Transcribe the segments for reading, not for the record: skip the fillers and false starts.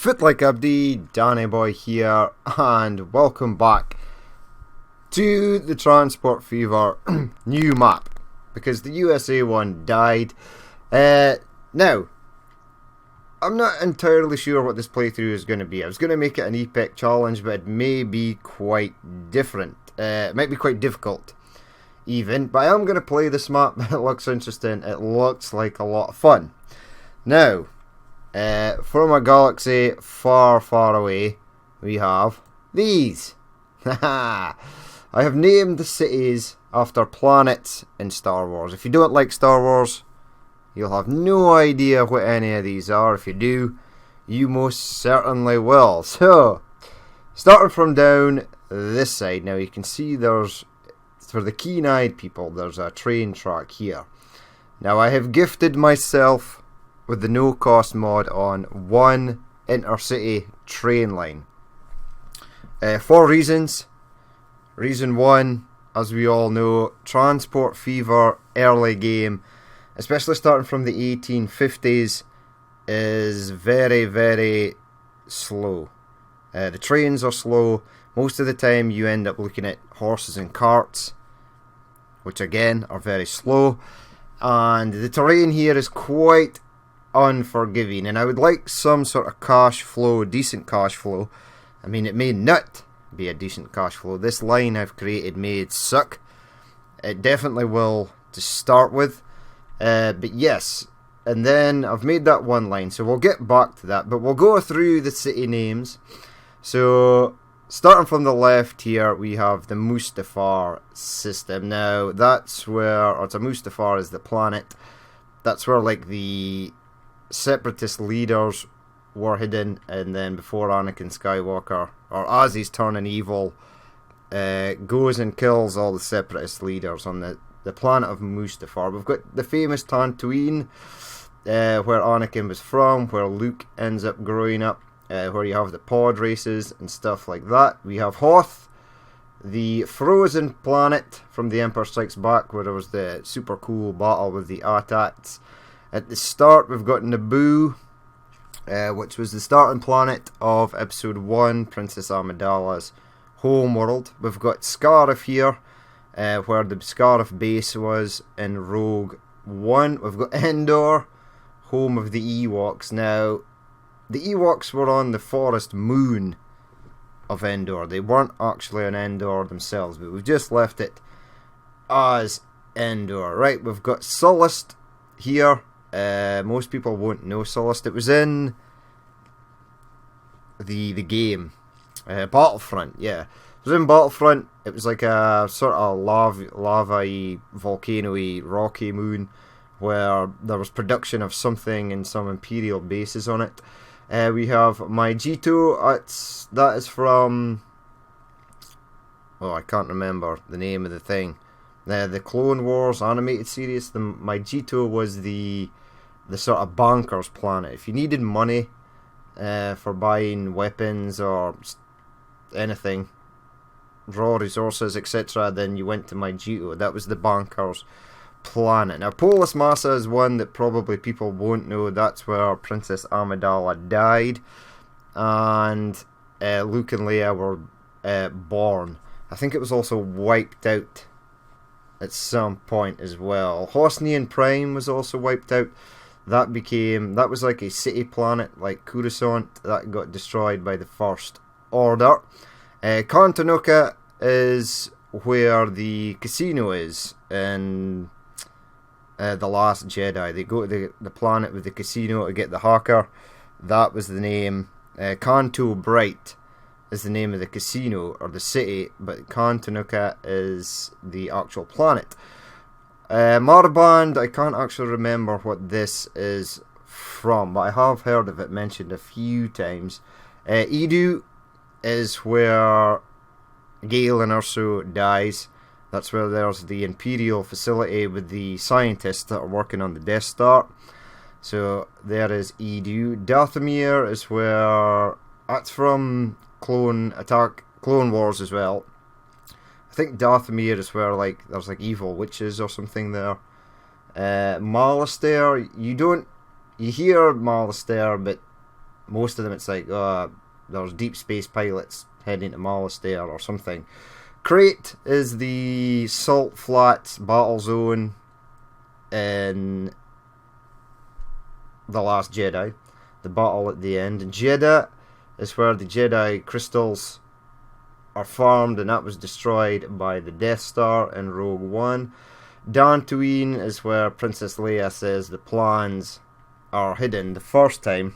Fit Like Abdi, Danny Boy here, and welcome back to the Transport Fever new map, because the USA one died. Now, I'm not entirely sure what this playthrough is going to be. I was going to make it an epic challenge, but it may be quite different. It might be quite difficult, even, but I am going to play this map. It looks interesting. It looks like a lot of fun. Now, from a galaxy far, far away, we have these. I have named the cities after planets in Star Wars. If you don't like Star Wars, you'll have no idea what any of these are. If you do, you most certainly will. So, starting from down this side, now you can see there's, for the keen-eyed people, there's a train track here. Now I have gifted myself with the no-cost mod on one intercity train line. For reasons. Reason one, as we all know, Transport Fever early game, especially starting from the 1850s, is very, very slow. The trains are slow. Most of the time you end up looking at horses and carts, which again are very slow. And the terrain here is quite unforgiving, and I would like some sort of cash flow, decent cash flow. I mean, it may not be a decent cash flow. This line I've created may suck. It definitely will to start with, but yes. And then I've made that one line, so we'll get back to that, but we'll go through the city names. So starting from the left here, we have the Mustafar system. Now that's where, or it's a Mustafar is the planet. That's where like the separatist leaders were hidden, and then before Anakin Skywalker, or as he's turning evil, goes and kills all the separatist leaders on the planet of Mustafar. We've got the famous Tatooine, where Anakin was from, where Luke ends up growing up, where you have the pod races and stuff like that. We have Hoth, the frozen planet from The Empire Strikes Back, where there was the super cool battle with the AT-ATs. At the start, we've got Naboo, which was the starting planet of Episode 1, Princess Amidala's homeworld. We've got Scarif here, where the Scarif base was in Rogue One. We've got Endor, home of the Ewoks. Now, the Ewoks were on the forest moon of Endor. They weren't actually on Endor themselves, but we've just left it as Endor. Right, we've got Sullust here. Most people won't know Sullust. It was in the game Battlefront. Yeah, it was in Battlefront. It was like a sort of lava-y, volcano-y, rocky moon where there was production of something and some Imperial bases on it. We have Maijito. That is from, oh, I can't remember the name of the thing. The Clone Wars animated series. The Maijito was the sort of bankers planet. If you needed money for buying weapons or anything, raw resources, etc., then you went to Maijito. That was the bankers planet. Now, Polis Massa is one that probably people won't know. That's where Princess Amidala died, and Luke and Leia were born. I think it was also wiped out at some point as well. Hosnian Prime was also wiped out. That was like a city planet like Coruscant that got destroyed by the First Order. Kontanuka is where the casino is in The Last Jedi. They go to the planet with the casino to get the hacker. That was the name. Canto Bright is the name of the casino or the city, but Kontanuka is the actual planet. Marband, I can't actually remember what this is from, but I have heard of it mentioned a few times. Edu is where Gale and Urso dies. That's where there's the Imperial facility with the scientists that are working on the Death Star. So there is Edu. Dathomir is where, that's from Clone Wars as well. I think Dathomir is where like there's like evil witches or something there. Malastare, you hear Malastare, but most of them it's like, there's deep space pilots heading to Malastare or something. Crate is the Salt Flats battle zone in The Last Jedi, the battle at the end. And Jedha is where the Jedi crystals are farmed, and that was destroyed by the Death Star in Rogue One. Dantooine is where Princess Leia says the plans are hidden the first time,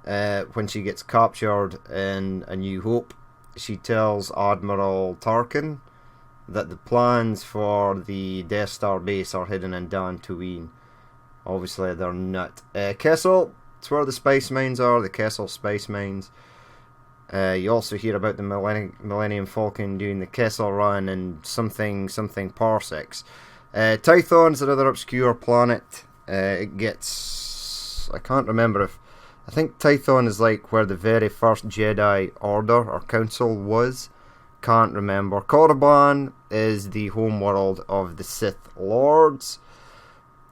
when she gets captured in A New Hope. She tells Admiral Tarkin that the plans for the Death Star base are hidden in Dantooine. Obviously they're not. Kessel, it's where the spice mines are, the Kessel spice mines. You also hear about the Millennium Falcon doing the Kessel Run and something parsecs. Tython's another obscure planet. It gets... I can't remember if... I think Tython is like where the very first Jedi Order or Council was. Can't remember. Korriban is the homeworld of the Sith Lords.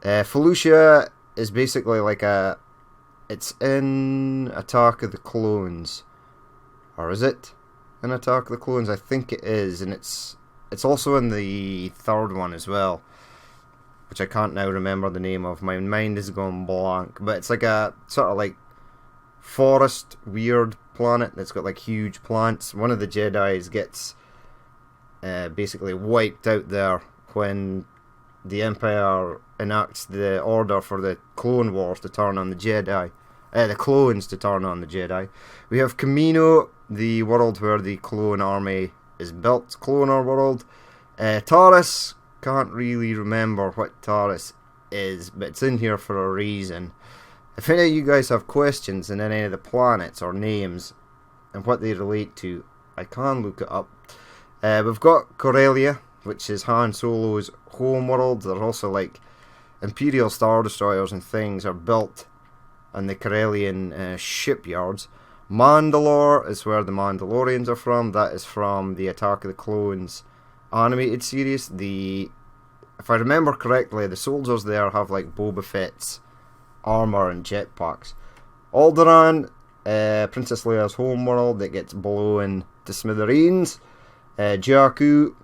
Felucia is basically like a... It's in Attack of the Clones. Or is it in Attack of the Clones? I think it is. And it's also in the third one as well, which I can't now remember the name of. My mind is going blank. But it's like a sort of like forest weird planet that's got like huge plants. One of the Jedis gets basically wiped out there when the Empire enacts the order for the Clone Wars to turn on the Jedi. The clones to turn on the Jedi. We have Kamino, the world where the clone army is built. Cloner world. Taris, can't really remember what Taris is, but it's in here for a reason. If any of you guys have questions in any of the planets or names and what they relate to, I can look it up. We've got Corellia, which is Han Solo's homeworld. There's also like Imperial Star Destroyers and things are built on the Corellian shipyards. Mandalore is where the Mandalorians are from. That is from the Attack of the Clones animated series. If I remember correctly, the soldiers there have like Boba Fett's armor and jetpacks. Alderaan, Princess Leia's homeworld, that gets blown to smithereens. Jakku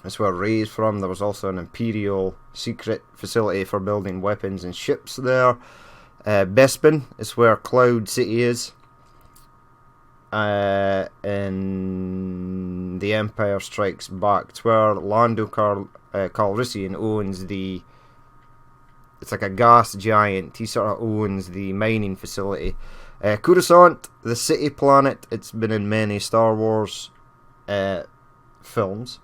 is where Rey's from. There was also an Imperial secret facility for building weapons and ships there. Bespin is where Cloud City is. In The Empire Strikes Back, it's where Lando Calrissian owns the... It's like a gas giant. He sort of owns the mining facility. Coruscant, the city planet. It's been in many Star Wars films.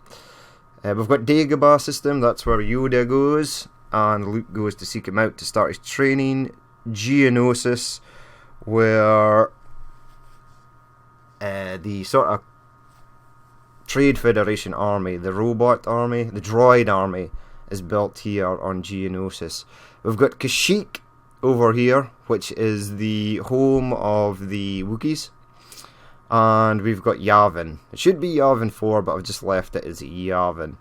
We've got Dagobah system. That's where Yoda goes, and Luke goes to seek him out to start his training. Geonosis, where the sort of Trade Federation army, the robot army, the droid army, is built here on Geonosis. We've got Kashyyyk over here, which is the home of the Wookiees. And we've got Yavin. It should be Yavin 4, but I've just left it as Yavin,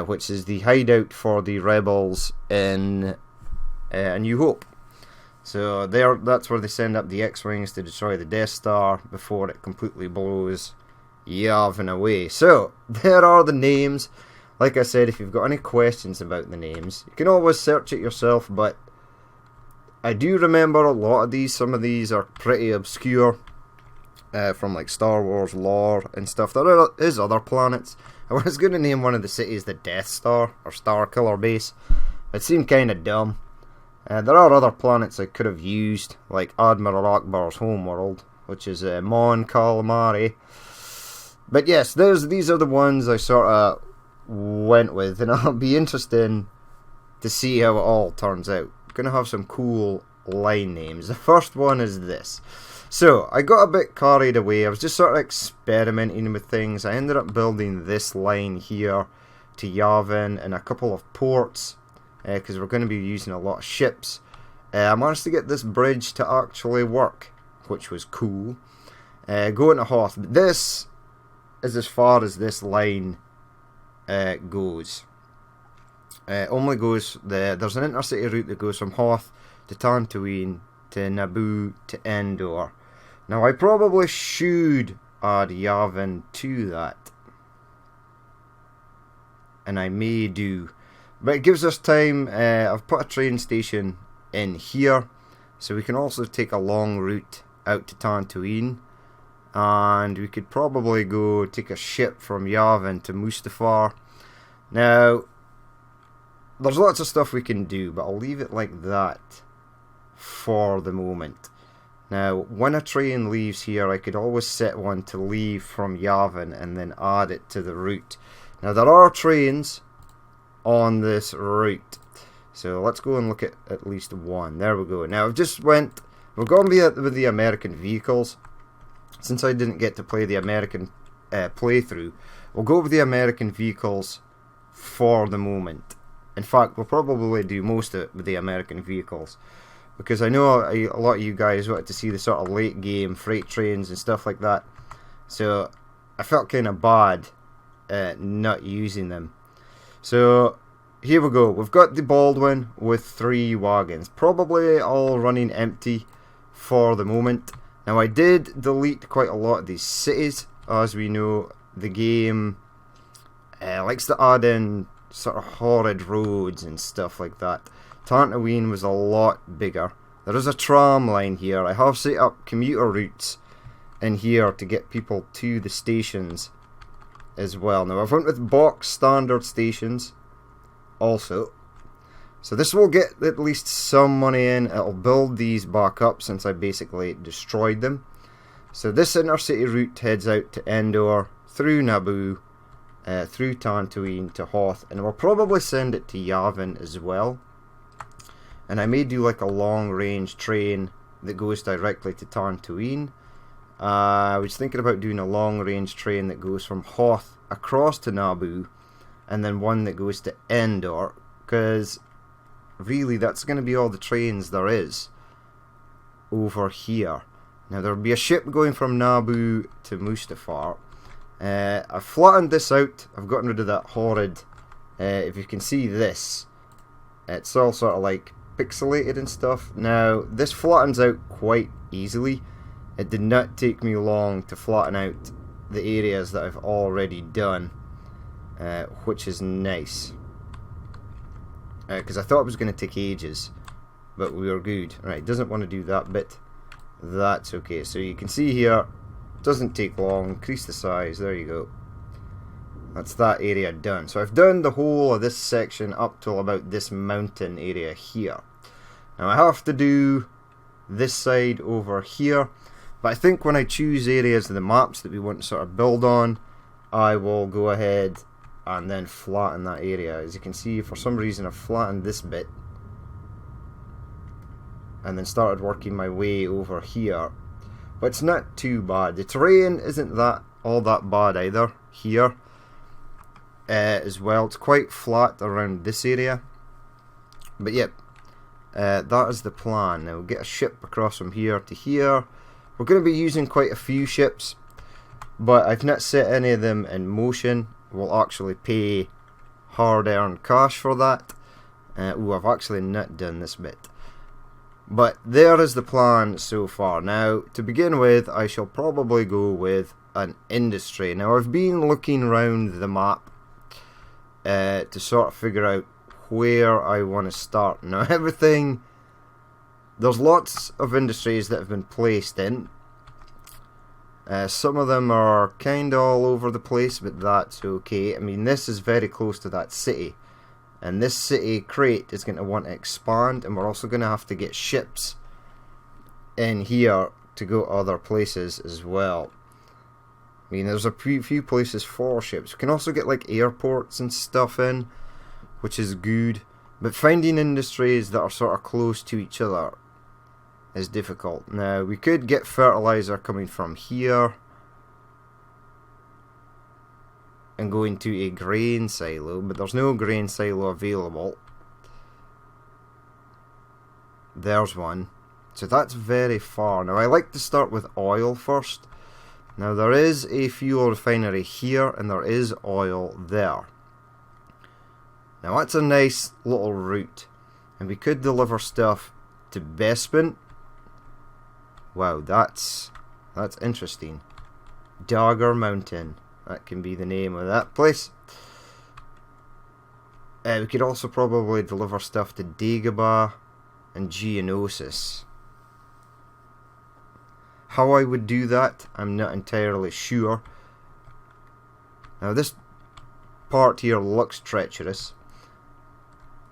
which is the hideout for the rebels in A New Hope. So that's where they send up the X-Wings to destroy the Death Star before it completely blows Yavin away. So, there are the names. Like I said, if you've got any questions about the names, you can always search it yourself, but I do remember a lot of these. Some of these are pretty obscure, from like Star Wars lore and stuff. There is other planets. I was going to name one of the cities the Death Star, or Star Killer Base. It seemed kind of dumb. There are other planets I could have used, like Admiral Akbar's homeworld, which is Mon Calamari. But yes, these are the ones I sort of went with, and I'll be interested to see how it all turns out. Gonna have some cool line names. The first one is this. So, I got a bit carried away. I was just sort of experimenting with things. I ended up building this line here to Yavin and a couple of ports, because we're going to be using a lot of ships. I managed to get this bridge to actually work, which was cool. Going to Hoth. This is as far as this line goes. Only goes... There's an intercity route that goes from Hoth to Tatooine to Naboo to Endor. Now I probably should add Yavin to that, and I may do, but it gives us time. I've put a train station in here, so we can also take a long route out to Tatooine, and we could probably go take a ship from Yavin to Mustafar. Now there's lots of stuff we can do, but I'll leave it like that for the moment. Now, when a train leaves here, I could always set one to leave from Yavin and then add it to the route. Now, there are trains on this route, so let's go and look at least one. There we go. Now, we're going with the American vehicles. Since I didn't get to play the American playthrough, we'll go with the American vehicles for the moment. In fact, we'll probably do most of it with the American vehicles, because I know a lot of you guys wanted to see the sort of late game freight trains and stuff like that, so I felt kind of bad not using them. So here we go. We've got the Baldwin with 3 wagons, probably all running empty for the moment. Now I did delete quite a lot of these cities. As we know, the game likes to add in sort of horrid roads and stuff like that. Tatooine was a lot bigger. There is a tram line here. I have set up commuter routes in here to get people to the stations as well. Now I've went with box standard stations also. So this will get at least some money in. It'll build these back up since I basically destroyed them. So this intercity route heads out to Endor, through Naboo, through Tatooine to Hoth, and we'll probably send it to Yavin as well. And I may do like a long range train that goes directly to Tatooine. I was thinking about doing a long range train that goes from Hoth across to Naboo, and then one that goes to Endor, because really that's going to be all the trains there is over here. Now there will be a ship going from Naboo to Mustafar. I've flattened this out. I've gotten rid of that horrid, if you can see this, it's all sort of like pixelated and stuff. Now this flattens out quite easily. It did not take me long to flatten out the areas that I've already done, which is nice, because I thought it was going to take ages, but we were good. Right, doesn't want to do that bit. That's okay. So you can see here, doesn't take long. Increase the size. There you go. That's that area done. So I've done the whole of this section up till about this mountain area here. Now I have to do this side over here, but I think when I choose areas of the maps that we want to sort of build on, I will go ahead and then flatten that area. As you can see, for some reason I've flattened this bit and then started working my way over here, but it's not too bad. The terrain isn't all that bad either here as well. It's quite flat around this area, but yep, that is the plan. Now we'll get a ship across from here to here. We're going to be using quite a few ships, but I've not set any of them in motion. We'll actually pay hard-earned cash for that. I've actually not done this bit. But there is the plan so far. Now, to begin with, I shall probably go with an industry. Now, I've been looking around the map to sort of figure out where I want to start. Now, there's lots of industries that have been placed in. Some of them are kind of all over the place, but that's okay. I mean, this is very close to that city, and this city crate is going to want to expand, and we're also going to have to get ships in here to go other places as well. I mean, there's a few places for ships. We can also get like airports and stuff in, which is good, but finding industries that are sort of close to each other is difficult. Now, we could get fertilizer coming from here and go into a grain silo, but there's no grain silo available. There's one. So that's very far. Now, I like to start with oil first. Now, there is a fuel refinery here, and there is oil there. Now, that's a nice little route, and we could deliver stuff to Bespin, Wow, that's interesting. Dagger Mountain. That can be the name of that place. We could also probably deliver stuff to Dagobah and Geonosis. How I would do that, I'm not entirely sure. Now this part here looks treacherous,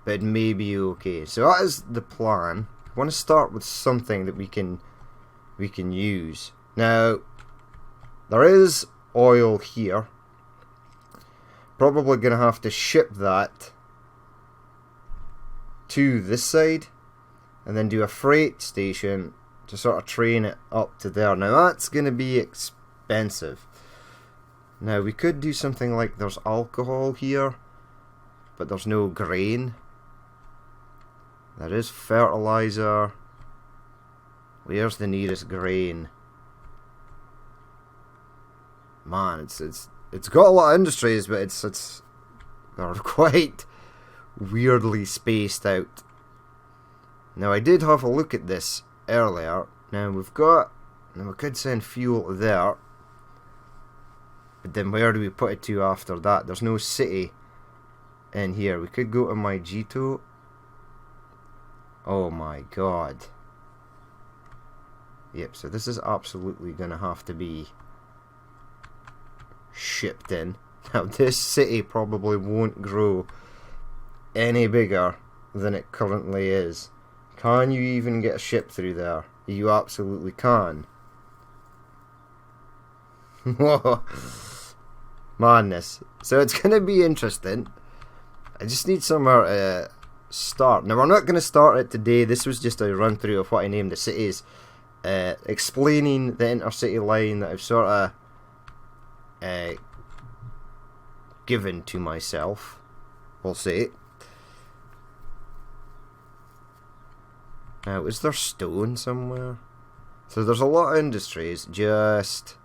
but it may be okay. So that is the plan. I want to start with something that we can use. Now, there is oil here. Probably going to have to ship that to this side and then do a freight station to sort of train it up to there. Now that's going to be expensive. Now we could do something like there's alcohol here, but there's no grain. There is fertilizer. Where's the nearest grain? Man, it's got a lot of industries, but they're quite weirdly spaced out. Now I did have a look at this earlier. Now we could send fuel there, but then where do we put it to after that? There's no city in here. We could go to Maijito. Oh my god. Yep, so this is absolutely gonna have to be shipped in. Now this city probably won't grow any bigger than it currently is. Can you even get a ship through there? You absolutely can. Whoa. Madness. So it's going to be interesting. I just need somewhere to start. Now we're not going to start it today. This was just a run through of what I named the cities. Explaining the intercity line that I've sort of given to myself. We'll say. Now, is there stone somewhere? So there's a lot of industries, just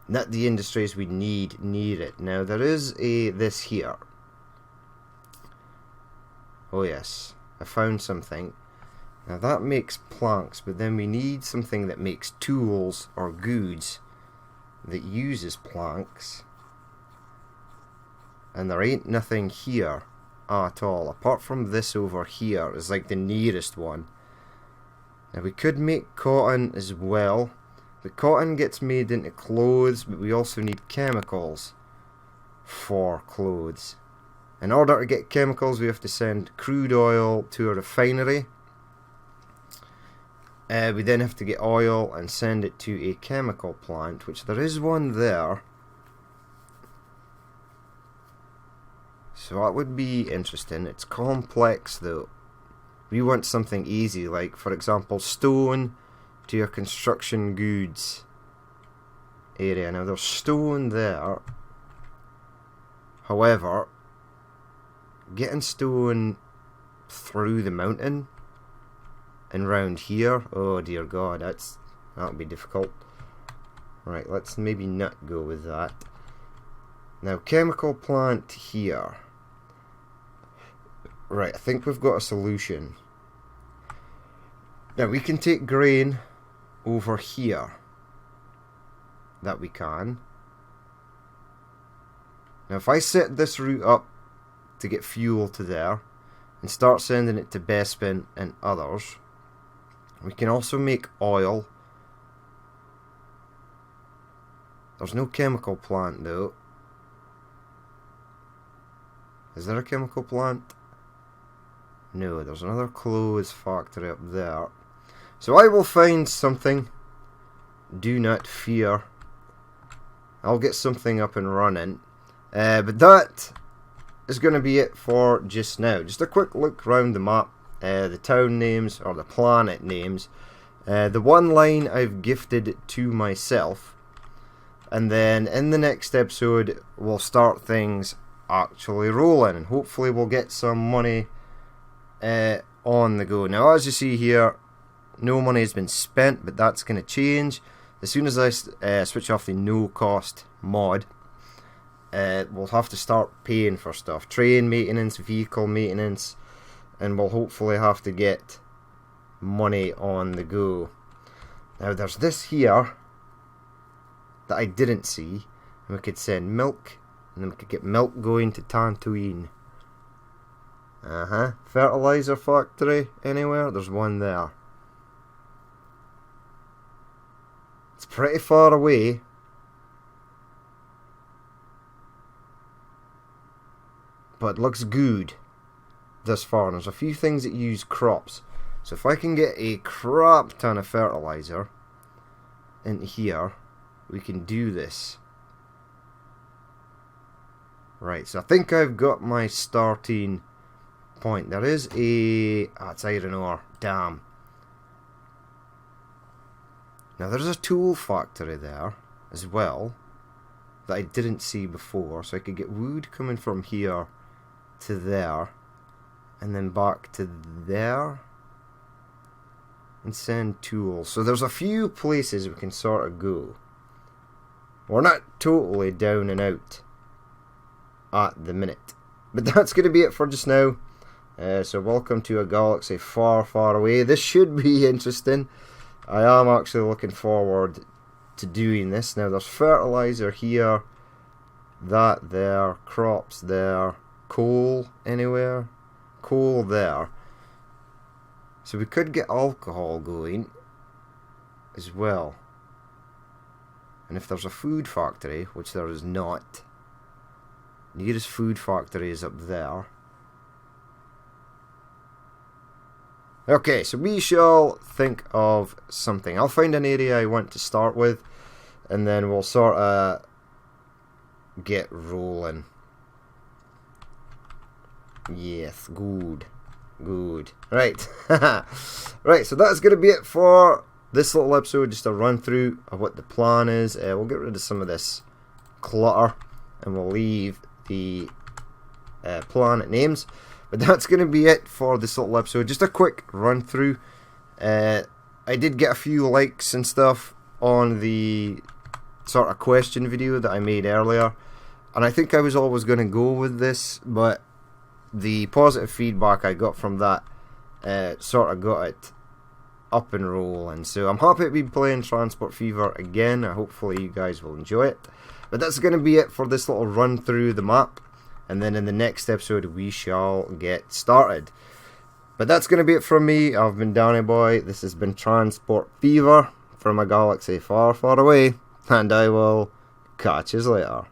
not the industries we need near it. Now there is this here. Oh yes, I found something. Now that makes planks, but then we need something that makes tools or goods that uses planks. And there ain't nothing here at all, apart from this over here is like the nearest one. Now we could make cotton as well. The cotton gets made into clothes, but we also need chemicals for clothes. In order to get chemicals, we have to send crude oil to a refinery. We then have to get oil and send it to a chemical plant, which there is one there. So that would be interesting. It's complex though. We want something easy, like for example stone to your construction goods area. Now there's stone there. However, getting stone through the mountain and round here, oh dear god, that'll be difficult. Right, let's maybe not go with that. Now chemical plant here. Right, I think we've got a solution. Now we can take grain over here. That we can. Now if I set this route up to get fuel to there and start sending it to Bespin and others, we can also make oil. There's no chemical plant though. Is there a chemical plant? No, there's another clothes factory up there. So I will find something. Do not fear. I'll get something up and running. But that is going to be it for just now. Just a quick look around the map. The town names, or the planet names. The one line I've gifted to myself. And then in the next episode, we'll start things actually rolling. And hopefully we'll get some money on the go. Now as you see here, no money has been spent, but that's going to change as soon as I switch off the no cost mod. We'll have to start paying for stuff, train maintenance, vehicle maintenance, and we'll hopefully have to get money on the go. Now there's this here that I didn't see, and we could send milk, and then we could get milk going to Tatooine. Fertilizer factory anywhere? There's one there. It's pretty far away. But it looks good thus far. And there's a few things that use crops. So if I can get a crap ton of fertilizer into here, we can do this. Right, so I think I've got my starting point. There is a... it's iron ore. Damn. Now there's a tool factory there as well that I didn't see before. So I could get wood coming from here to there, and then back to there, and send tools. So there's a few places we can sort of go. We're not totally down and out at the minute, but that's going to be it for just now. So welcome to a galaxy far, far away. This should be interesting. I am actually looking forward to doing this. Now there's fertilizer here, that there, crops there, coal anywhere, coal there. So we could get alcohol going as well. And if there's a food factory, which there is not, the nearest food factory is up there. Okay, so we shall think of something. I'll find an area I want to start with, and then we'll sort of get rolling. Yes, good. Right. Right, so that's going to be it for this little episode. Just a run through of what the plan is. We'll get rid of some of this clutter, and we'll leave the planet names. But that's going to be it for this little episode. Just a quick run through. I did get a few likes and stuff on the sort of question video that I made earlier, and I think I was always going to go with this, but the positive feedback I got from that sort of got it up and rolling. So I'm happy to be playing Transport Fever again. Hopefully you guys will enjoy it. But that's going to be it for this little run through the map. And then in the next episode we shall get started. But that's going to be it from me. I've been Danny Boy. This has been Transport Fever from a galaxy far, far away. And I will catch you later.